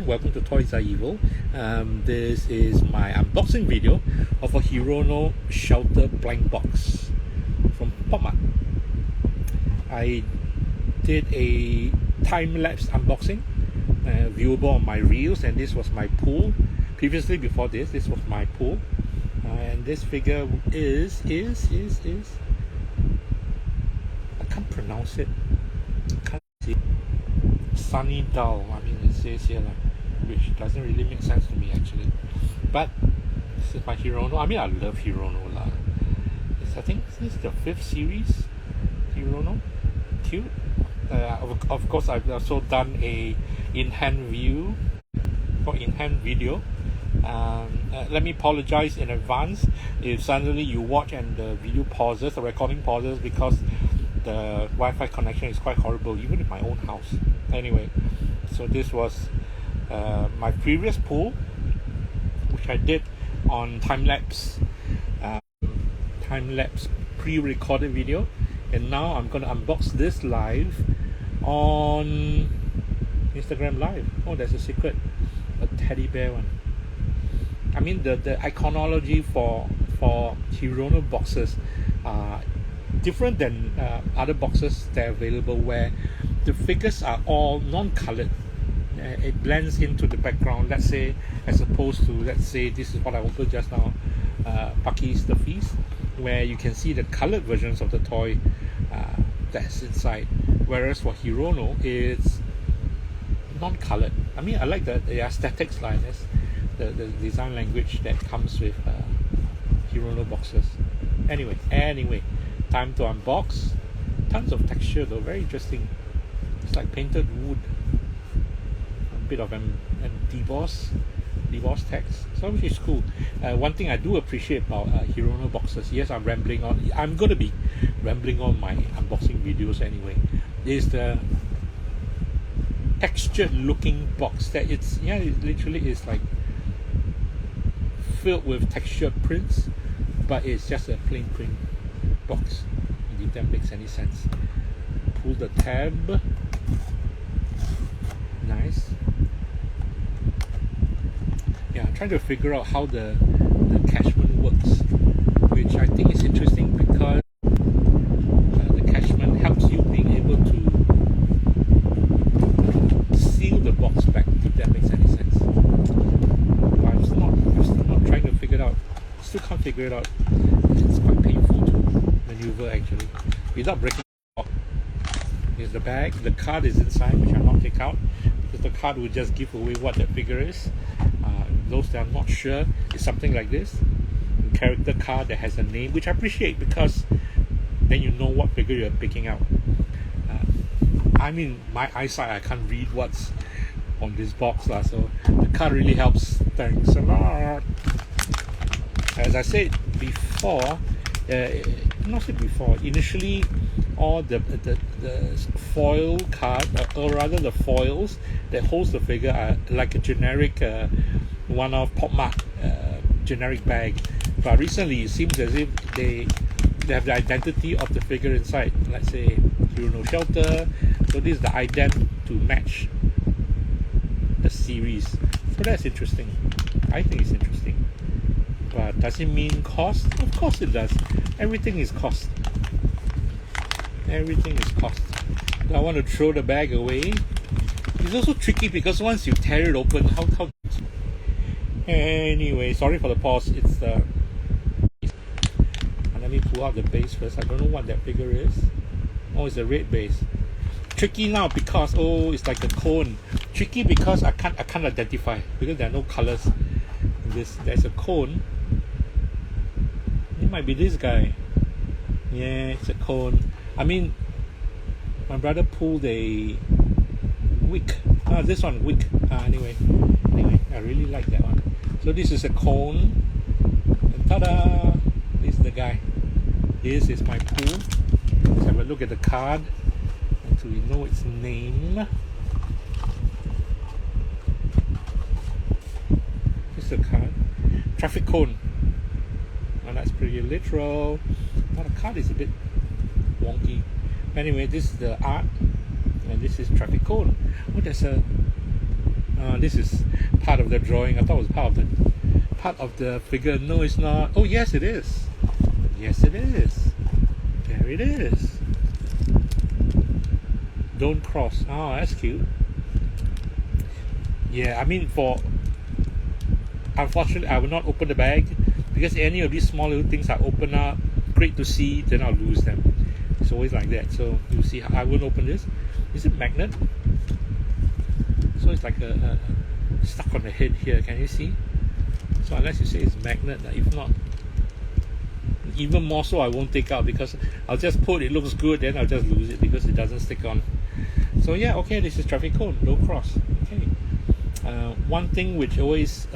everyone, welcome to TOYSREVIL. This is my unboxing video of a Hirono shelter blank box from Mart. I did a time-lapse unboxing viewable on my reels, and this was my pool. Previously, before this was my pool, and this figure is I can't pronounce it. Can't see. Sunny Dull. I mean, it says here, which doesn't really make sense to me actually. But this is my Hirono. I mean, I love Hirono lah. I think this is the 5th series Hirono. Cute. Of course, I've also done a in-hand view or in-hand video. Let me apologize in advance if suddenly you watch and the video pauses, the recording pauses, because the Wi-Fi connection is quite horrible, even in my own house. Anyway, so this was my previous pool, which I did on time-lapse pre-recorded video, and now I'm going to unbox this live on Instagram Live. Oh, there's a secret, a teddy bear one. I mean, the iconology for Hirono boxes are different than other boxes that are available, where the figures are all non-colored. It blends into the background, let's say, as opposed to, let's say, this is what I opened just now, Bucky's The Feast, where you can see the colored versions of the toy that's inside. Whereas for Hirono, it's non-colored. I mean, I like the aesthetics like this, the design language that comes with Hirono boxes. Anyway, time to unbox. Tons of texture though, very interesting. It's like painted wood, a bit of debossed text, so which is cool. One thing I do appreciate about Hirono boxes, yes, I'm going to be rambling on my unboxing videos anyway, is the textured looking box that it literally is like filled with textured prints, but it's just a plain print box, if that makes any sense. Pull the tab. Nice. Yeah, I'm trying to figure out how the catchment works, which I think is interesting because the catchment helps you being able to seal the box back, if that makes any sense. But I'm still not trying to figure it out. Still can't figure it out. It's quite painful to maneuver actually, without breaking it off. Here's the bag. The card is inside, which I'll not take out because the card will just give away what that figure is. Those that are not sure, it's something like this. A character card that has a name, which I appreciate because then you know what figure you're picking out. I mean, my eyesight, I can't read what's on this box, so the card really helps. Thanks a lot. As I said before, initially all the foil card, or rather the foils that holds the figure, are like a generic one of Mart generic bag, but recently it seems as if they have the identity of the figure inside. Let's say Hirono shelter, so this is the ident to match the series. So that's interesting. I think it's interesting. But does it mean cost? Of course it does. Everything is cost. Everything is cost. I want to throw the bag away. It's also tricky because once you tear it open, how anyway, sorry for the pause. It's let me pull out the base first. I don't know what that figure is. Oh, it's a red base. Tricky now because it's like a cone. Tricky because I can't identify because there are no colors. There's a cone. It might be this guy. Yeah, it's a cone. I mean, my brother pulled a wick. This one, wick. Anyway, I really like that one. So this is a cone. And ta-da! This is the guy. This is my pool. Let's have a look at the card until we know its name. This is the card. Traffic cone. And that's pretty literal. Well, the card is a bit wonky. Anyway, this is the art, and this is traffic cone. Oh, there's a This is part of the drawing. I thought it was part of the figure. No, it's not. Oh yes, it is. Yes, it is. There it is. Don't cross. Oh, that's cute. Yeah, I mean, unfortunately, I will not open the bag because any of these small little things I open up, great to see, then I'll lose them. It's always like that. So you see, I won't open this. Is it magnet? So it's like a stuck on the head here. Can you see? So unless you say it's magnet, if not, even more so, I won't take out because I'll just put it looks good, then I'll just lose it because it doesn't stick on. So yeah, okay, this is traffic cone, don't cross. Okay. One thing which always,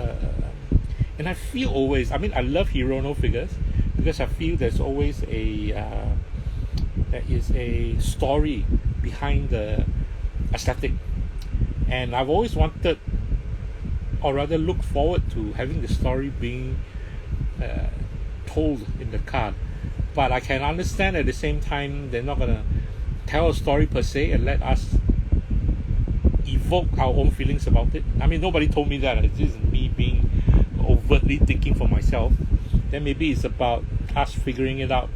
and I feel always, I mean, I love Hirono figures because I feel there's always there is a story behind the aesthetic, and I've always wanted, or rather look forward to having the story being told in the card. But I can understand at the same time they're not gonna tell a story per se and let us evoke our own feelings about it. I mean, nobody told me that. It isn't me being overtly thinking for myself. Then maybe it's about us figuring it out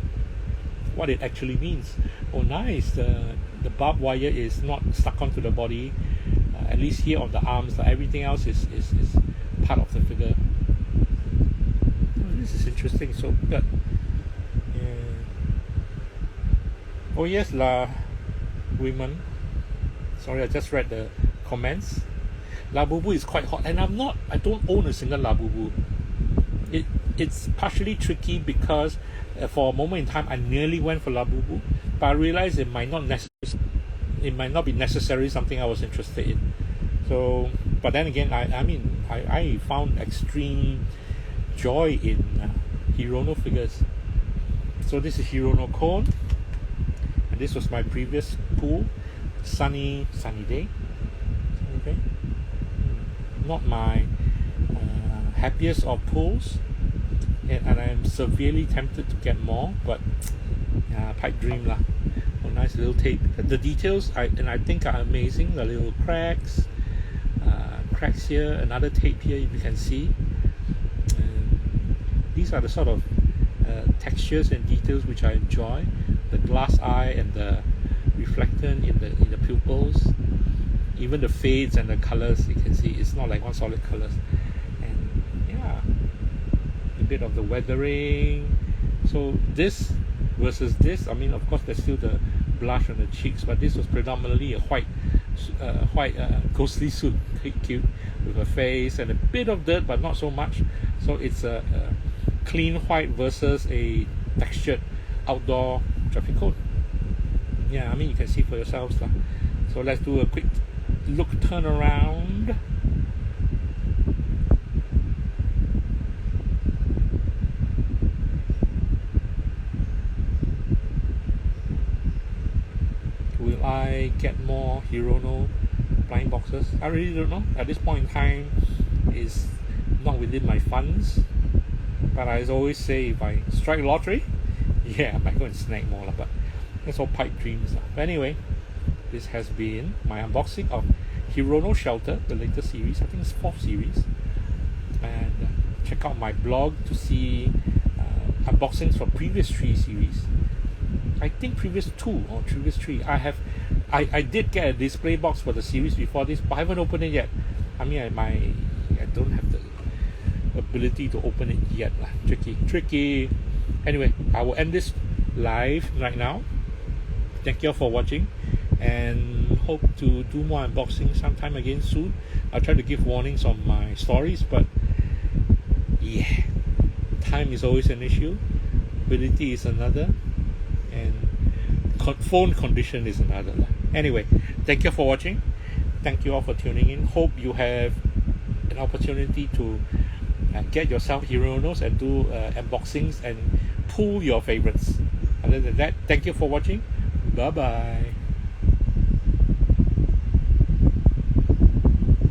what it actually means. Oh nice, the barbed wire is not stuck onto the body, at least here on the arms. Everything else is part of the figure. Oh, this is interesting. So good. Yeah. Oh yes, women. Sorry, I just read the comments. Labubu is quite hot, and I don't own a single Labubu. It's partially tricky because for a moment in time I nearly went for Labubu, but I realized it might not be necessarily something I was interested in. So, but then again, I found extreme joy in Hirono figures. So this is Hirono cone, and this was my previous pool. Sunny day. Not my happiest of pools, and I'm severely tempted to get more, but pipe dream lah. Oh, nice little tape. The details I think are amazing. The little cracks here, another tape here you can see. These are the sort of textures and details which I enjoy. The glass eye and the reflectant in the pupils, even the fades and the colors, you can see it's not like one solid colors. And yeah, a bit of the weathering. So this versus this, I mean, of course there's still the blush on the cheeks, but this was predominantly a white ghostly suit, cute, with a face and a bit of dirt, but not so much. So it's a clean white versus a textured outdoor traffic cone. Yeah, I mean, you can see for yourselves lah. So let's do a quick turn around. Will I get more Hirono blind boxes? I really don't know. At this point in time, it's not within my funds. But I always say, if I strike lottery, yeah, I might go and snag more lah. But that's all pipe dreams. But anyway, this has been my unboxing of Hirono Shelter, the latest series. I think it's 4th series. And check out my blog to see unboxings from previous 3 series. I think previous 2 or previous 3. I did get a display box for the series before this, but I haven't opened it yet. I mean, I don't have the ability to open it yet. Tricky. Anyway, I will end this live right now. Thank you all for watching, and hope to do more unboxing sometime again soon. I'll try to give warnings on my stories, but yeah, time is always an issue, ability is another, and phone condition is another. Anyway, thank you for watching. Thank you all for tuning in. Hope you have an opportunity to get yourself Hironos and do unboxings and pull your favorites. Other than that, thank you for watching. Bye bye.